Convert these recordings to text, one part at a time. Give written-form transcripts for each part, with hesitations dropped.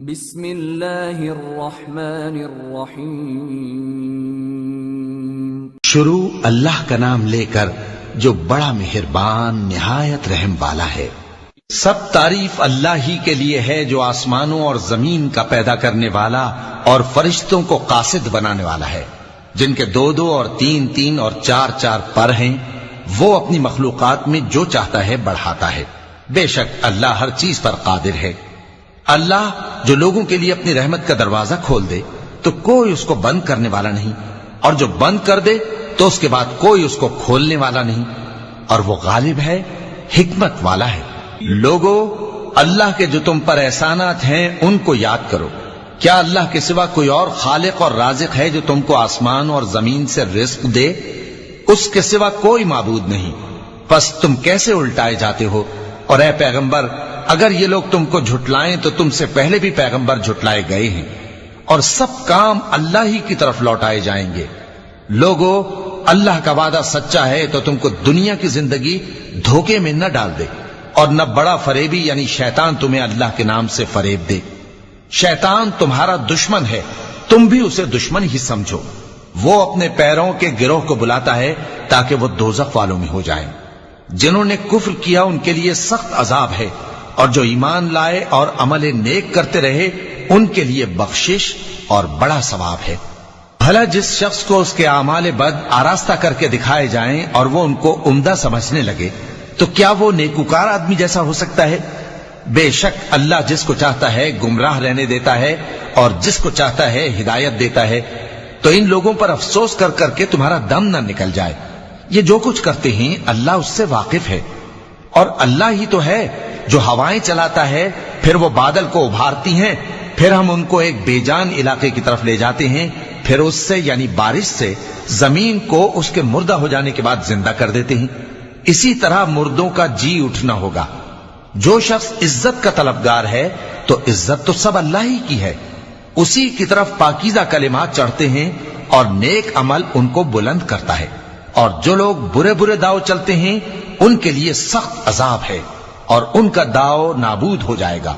بسم اللہ الرحمن الرحیم۔ شروع اللہ کا نام لے کر جو بڑا مہربان نہایت رحم والا ہے۔ سب تعریف اللہ ہی کے لیے ہے جو آسمانوں اور زمین کا پیدا کرنے والا اور فرشتوں کو قاصد بنانے والا ہے، جن کے دو دو اور تین تین اور چار چار پر ہیں۔ وہ اپنی مخلوقات میں جو چاہتا ہے بڑھاتا ہے۔ بے شک اللہ ہر چیز پر قادر ہے۔ اللہ جو لوگوں کے لیے اپنی رحمت کا دروازہ کھول دے تو کوئی اس کو بند کرنے والا نہیں، اور جو بند کر دے تو اس کے بعد کوئی اس کو کھولنے والا نہیں، اور وہ غالب ہے، حکمت والا ہے۔ لوگو، اللہ کے جو تم پر احسانات ہیں ان کو یاد کرو۔ کیا اللہ کے سوا کوئی اور خالق اور رازق ہے جو تم کو آسمان اور زمین سے رزق دے؟ اس کے سوا کوئی معبود نہیں۔ پس تم کیسے الٹائے جاتے ہو؟ اور اے پیغمبر، اگر یہ لوگ تم کو جھٹلائیں تو تم سے پہلے بھی پیغمبر جھٹلائے گئے ہیں، اور سب کام اللہ ہی کی طرف لوٹائے جائیں گے۔ لوگو، اللہ کا وعدہ سچا ہے تو تم کو دنیا کی زندگی دھوکے میں نہ ڈال دے، اور نہ بڑا فریبی یعنی شیطان تمہیں اللہ کے نام سے فریب دے۔ شیطان تمہارا دشمن ہے، تم بھی اسے دشمن ہی سمجھو۔ وہ اپنے پیروں کے گروہ کو بلاتا ہے تاکہ وہ دوزخ والوں میں ہو جائیں۔ جنہوں نے کفر کیا ان کے لیے سخت عذاب ہے، اور جو ایمان لائے اور عمل نیک کرتے رہے ان کے لیے بخشش اور بڑا ثواب ہے۔ بھلا جس شخص کو اس کے اعمال بد آراستہ کر کے دکھائے جائیں اور وہ ان کو عمدہ سمجھنے لگے تو کیا وہ نیکوکار آدمی جیسا ہو سکتا ہے؟ بے شک اللہ جس کو چاہتا ہے گمراہ رہنے دیتا ہے اور جس کو چاہتا ہے ہدایت دیتا ہے۔ تو ان لوگوں پر افسوس کر کر کے تمہارا دم نہ نکل جائے۔ یہ جو کچھ کرتے ہیں اللہ اس سے واقف ہے، اور اللہ ہی تو ہے جو ہوائیں چلاتا ہے، پھر وہ بادل کو ابھارتی ہیں، پھر ہم ان کو ایک بے جان علاقے کی طرف لے جاتے ہیں، پھر اس سے یعنی بارش سے زمین کو اس کے مردہ ہو جانے کے بعد زندہ کر دیتے ہیں۔ اسی طرح مردوں کا جی اٹھنا ہوگا۔ جو شخص عزت کا طلبگار ہے تو عزت تو سب اللہ ہی کی ہے۔ اسی کی طرف پاکیزہ کلمات چڑھتے ہیں اور نیک عمل ان کو بلند کرتا ہے، اور جو لوگ برے برے داؤ چلتے ہیں ان کے لیے سخت عذاب ہے، اور ان کا داؤ نابود ہو جائے گا۔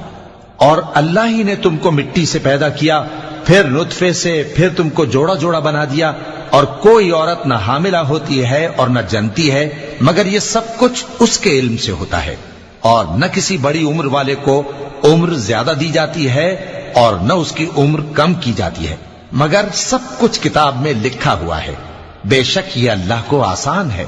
اور اللہ ہی نے تم کو مٹی سے پیدا کیا، پھر نطفے سے، پھر تم کو جوڑا جوڑا بنا دیا، اور کوئی عورت نہ حاملہ ہوتی ہے اور نہ جنتی ہے، مگر یہ سب کچھ اس کے علم سے ہوتا ہے۔ اور نہ کسی بڑی عمر والے کو عمر زیادہ دی جاتی ہے اور نہ اس کی عمر کم کی جاتی ہے، مگر سب کچھ کتاب میں لکھا ہوا ہے۔ بے شک یہ اللہ کو آسان ہے۔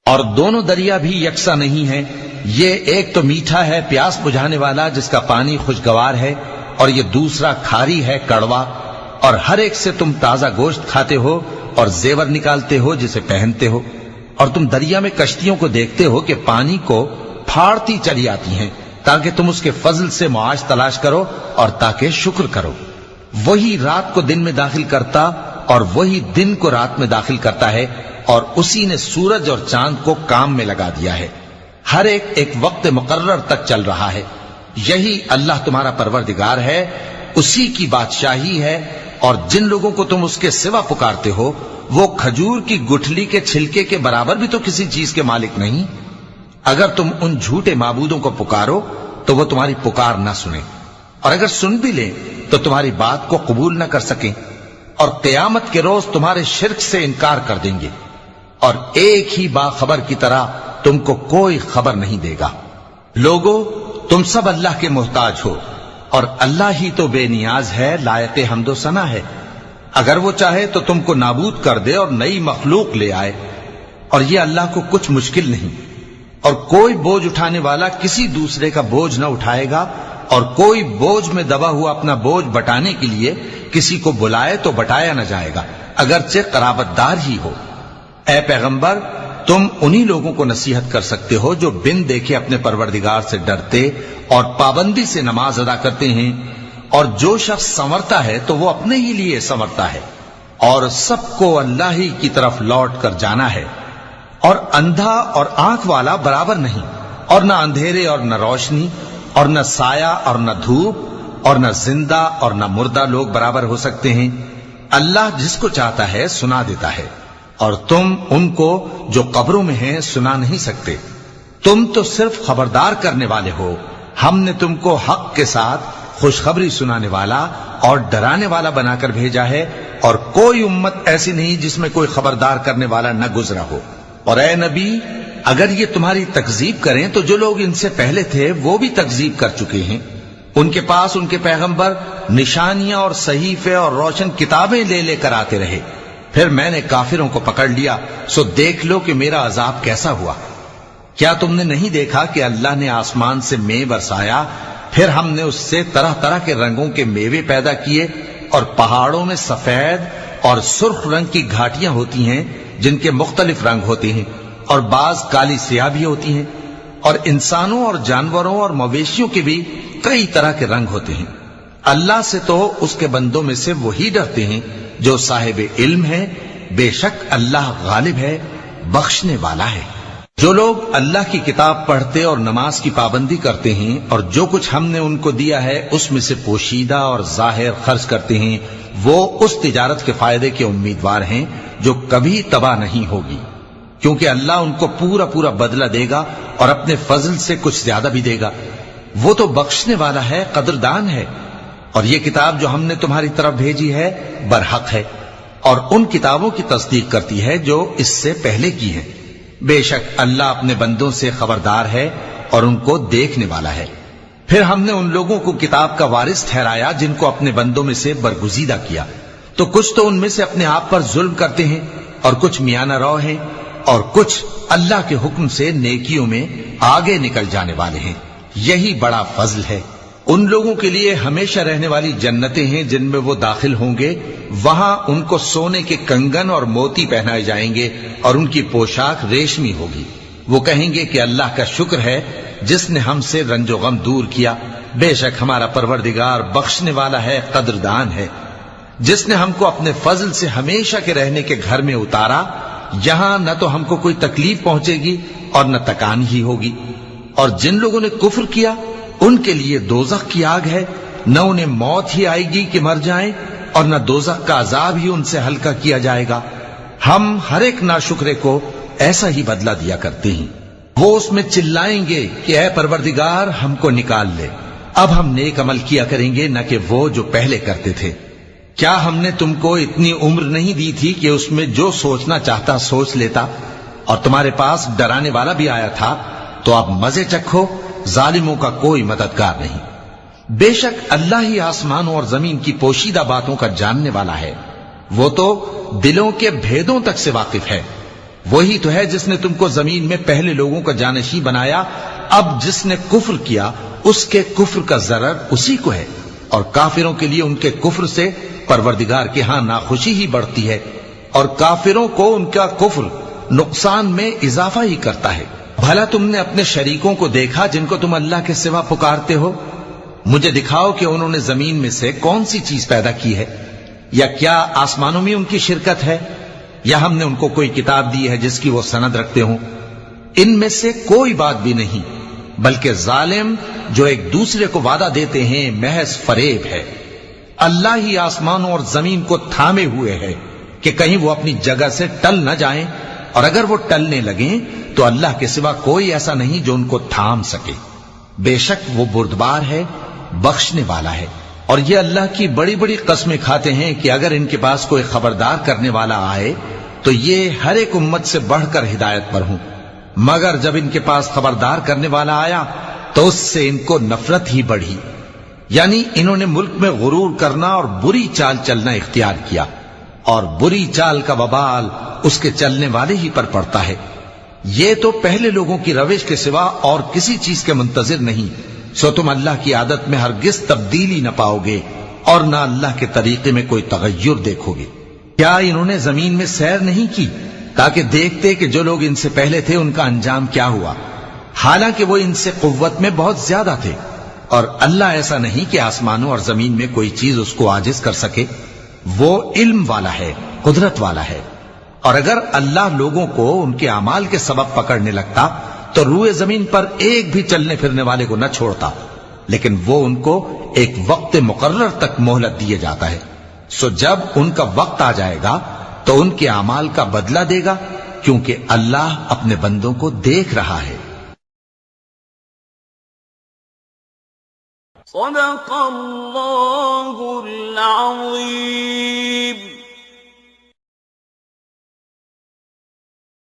اور دونوں دریا بھی یکساں نہیں ہیں، یہ ایک تو میٹھا ہے پیاس بجھانے والا جس کا پانی خوشگوار ہے، اور یہ دوسرا کھاری ہے کڑوا، اور ہر ایک سے تم تازہ گوشت کھاتے ہو اور زیور نکالتے ہو جسے پہنتے ہو۔ اور تم دریا میں کشتیوں کو دیکھتے ہو کہ پانی کو پھاڑتی چلی آتی ہیں تاکہ تم اس کے فضل سے معاش تلاش کرو اور تاکہ شکر کرو۔ وہی رات کو دن میں داخل کرتا اور وہی دن کو رات میں داخل کرتا ہے، اور اسی نے سورج اور چاند کو کام میں لگا دیا ہے۔ ہر ایک ایک وقت مقرر تک چل رہا ہے۔ یہی اللہ تمہارا پروردگار ہے، اسی کی بادشاہی ہے۔ اور جن لوگوں کو تم اس کے سوا پکارتے ہو وہ کھجور کی گٹھلی کے چھلکے کے برابر بھی تو کسی چیز کے مالک نہیں۔ اگر تم ان جھوٹے معبودوں کو پکارو تو وہ تمہاری پکار نہ سنیں، اور اگر سن بھی لیں تو تمہاری بات کو قبول نہ کر سکیں، اور قیامت کے روز تمہارے شرک سے انکار کر دیں گے، اور ایک ہی باخبر کی طرح تم کو کوئی خبر نہیں دے گا۔ لوگو، تم سب اللہ کے محتاج ہو، اور اللہ ہی تو بے نیاز ہے، لائق حمد و ثنا ہے۔ اگر وہ چاہے تو تم کو نابود کر دے اور نئی مخلوق لے آئے، اور یہ اللہ کو کچھ مشکل نہیں۔ اور کوئی بوجھ اٹھانے والا کسی دوسرے کا بوجھ نہ اٹھائے گا، اور کوئی بوجھ میں دبا ہوا اپنا بوجھ بٹانے کے لیے کسی کو بلائے تو بٹایا نہ جائے گا، اگرچہ قرابت دار ہی ہو۔ اے پیغمبر، تم انہی لوگوں کو نصیحت کر سکتے ہو جو بن دیکھے اپنے پروردگار سے ڈرتے اور پابندی سے نماز ادا کرتے ہیں، اور جو شخص سنورتا ہے تو وہ اپنے ہی لیے سنورتا ہے، اور سب کو اللہ ہی کی طرف لوٹ کر جانا ہے۔ اور اندھا اور آنکھ والا برابر نہیں، اور نہ اندھیرے اور نہ روشنی، اور نہ سایہ اور نہ دھوپ، اور نہ زندہ اور نہ مردہ لوگ برابر ہو سکتے ہیں۔ اللہ جس کو چاہتا ہے سنا دیتا ہے، اور تم ان کو جو قبروں میں ہیں سنا نہیں سکتے۔ تم تو صرف خبردار کرنے والے ہو۔ ہم نے تم کو حق کے ساتھ خوشخبری سنانے والا اور ڈرانے والا بنا کر بھیجا ہے، اور کوئی امت ایسی نہیں جس میں کوئی خبردار کرنے والا نہ گزرا ہو۔ اور اے نبی، اگر یہ تمہاری تکذیب کریں تو جو لوگ ان سے پہلے تھے وہ بھی تکذیب کر چکے ہیں۔ ان کے پاس ان کے پیغمبر نشانیاں اور صحیفے اور روشن کتابیں لے لے کر آتے رہے، پھر میں نے کافروں کو پکڑ لیا، سو دیکھ لو کہ میرا عذاب کیسا ہوا۔ کیا تم نے نہیں دیکھا کہ اللہ نے آسمان سے مے برسایا، پھر ہم نے اس سے طرح طرح کے رنگوں کے میوے پیدا کیے، اور پہاڑوں میں سفید اور سرخ رنگ کی گھاٹیاں ہوتی ہیں جن کے مختلف رنگ ہوتے ہیں، اور بعض کالی سیاہ بھی ہوتی ہیں، اور انسانوں اور جانوروں اور مویشیوں کے بھی کئی طرح کے رنگ ہوتے ہیں۔ اللہ سے تو اس کے بندوں میں سے وہی ڈرتے ہیں جو صاحب علم ہے، بے شک اللہ غالب ہے، بخشنے والا ہے۔ جو لوگ اللہ کی کتاب پڑھتے اور نماز کی پابندی کرتے ہیں اور جو کچھ ہم نے ان کو دیا ہے اس میں سے پوشیدہ اور ظاہر خرچ کرتے ہیں، وہ اس تجارت کے فائدے کے امیدوار ہیں جو کبھی تباہ نہیں ہوگی، کیونکہ اللہ ان کو پورا پورا بدلہ دے گا اور اپنے فضل سے کچھ زیادہ بھی دے گا۔ وہ تو بخشنے والا ہے، قدردان ہے۔ اور یہ کتاب جو ہم نے تمہاری طرف بھیجی ہے برحق ہے، اور ان کتابوں کی تصدیق کرتی ہے جو اس سے پہلے کی ہیں۔ بے شک اللہ اپنے بندوں سے خبردار ہے اور ان کو دیکھنے والا ہے۔ پھر ہم نے ان لوگوں کو کتاب کا وارث ٹھہرایا جن کو اپنے بندوں میں سے برگزیدہ کیا، تو کچھ تو ان میں سے اپنے آپ پر ظلم کرتے ہیں اور کچھ میانہ رو ہیں، اور کچھ اللہ کے حکم سے نیکیوں میں آگے نکل جانے والے ہیں۔ یہی بڑا فضل ہے۔ ان لوگوں کے لیے ہمیشہ رہنے والی جنتیں ہیں جن میں وہ داخل ہوں گے، وہاں ان کو سونے کے کنگن اور موتی پہنائے جائیں گے اور ان کی پوشاک ریشمی ہوگی۔ وہ کہیں گے کہ اللہ کا شکر ہے جس نے ہم سے رنج و غم دور کیا، بے شک ہمارا پروردگار بخشنے والا ہے، قدردان ہے۔ جس نے ہم کو اپنے فضل سے ہمیشہ کے رہنے کے گھر میں اتارا، یہاں نہ تو ہم کو کوئی تکلیف پہنچے گی اور نہ تکان ہی ہوگی۔ اور جن لوگوں نے کفر کیا ان کے لیے دوزخ کی آگ ہے، نہ انہیں موت ہی آئے گی کہ مر جائیں، اور نہ دوزخ کا عذاب ہی ان سے ہلکا کیا جائے گا۔ ہم ہر ایک ناشکرے کو ایسا ہی بدلہ دیا کرتے ہیں۔ وہ اس میں چلائیں گے کہ اے پروردگار ہم کو نکال لے، اب ہم نیک عمل کیا کریں گے نہ کہ وہ جو پہلے کرتے تھے۔ کیا ہم نے تم کو اتنی عمر نہیں دی تھی کہ اس میں جو سوچنا چاہتا سوچ لیتا، اور تمہارے پاس ڈرانے والا بھی آیا تھا؟ تو اب مزے چکھو، ظالموں کا کوئی مددگار نہیں۔ بے شک اللہ ہی آسمانوں اور زمین کی پوشیدہ باتوں کا جاننے والا ہے، وہ تو دلوں کے بھیدوں تک سے واقف ہے۔ وہی تو ہے جس نے تم کو زمین میں پہلے لوگوں کا جانشین بنایا، اب جس نے کفر کیا اس کے کفر کا ضرر اسی کو ہے، اور کافروں کے لیے ان کے کفر سے پروردگار کے ہاں ناخوشی ہی بڑھتی ہے، اور کافروں کو ان کا کفر نقصان میں اضافہ ہی کرتا ہے۔ بھلا تم نے اپنے شریکوں کو دیکھا جن کو تم اللہ کے سوا پکارتے ہو؟ مجھے دکھاؤ کہ انہوں نے زمین میں سے کون سی چیز پیدا کی ہے، یا کیا آسمانوں میں ان کی شرکت ہے، یا ہم نے ان کو کوئی کتاب دی ہے جس کی وہ سند رکھتے ہوں؟ ان میں سے کوئی بات بھی نہیں، بلکہ ظالم جو ایک دوسرے کو وعدہ دیتے ہیں محض فریب ہے۔ اللہ ہی آسمانوں اور زمین کو تھامے ہوئے ہے کہ کہیں وہ اپنی جگہ سے ٹل نہ جائیں، اور اگر وہ ٹلنے لگیں تو اللہ کے سوا کوئی ایسا نہیں جو ان کو تھام سکے۔ بے شک وہ بردبار ہے، بخشنے والا ہے۔ اور یہ اللہ کی بڑی بڑی قسمیں کھاتے ہیں کہ اگر ان کے پاس کوئی خبردار کرنے والا آئے تو یہ ہر ایک امت سے بڑھ کر ہدایت پر ہوں، مگر جب ان کے پاس خبردار کرنے والا آیا تو اس سے ان کو نفرت ہی بڑھی، یعنی انہوں نے ملک میں غرور کرنا اور بری چال چلنا اختیار کیا، اور بری چال کا وبال اس کے چلنے والے ہی پر پڑتا ہے۔ یہ تو پہلے لوگوں کی روش کے سوا اور کسی چیز کے منتظر نہیں، سو تم اللہ کی عادت میں ہرگز تبدیلی نہ پاؤ گے اور نہ اللہ کے طریقے میں کوئی تغیر دیکھو گے۔ کیا انہوں نے زمین میں سیر نہیں کی تاکہ دیکھتے کہ جو لوگ ان سے پہلے تھے ان کا انجام کیا ہوا، حالانکہ وہ ان سے قوت میں بہت زیادہ تھے؟ اور اللہ ایسا نہیں کہ آسمانوں اور زمین میں کوئی چیز اس کو عاجز کر سکے، وہ علم والا ہے، قدرت والا ہے۔ اور اگر اللہ لوگوں کو ان کے اعمال کے سبب پکڑنے لگتا تو روئے زمین پر ایک بھی چلنے پھرنے والے کو نہ چھوڑتا، لیکن وہ ان کو ایک وقت مقرر تک مہلت دیے جاتا ہے، سو جب ان کا وقت آ جائے گا تو ان کے اعمال کا بدلہ دے گا، کیونکہ اللہ اپنے بندوں کو دیکھ رہا ہے۔ صدق اللہ العظیم.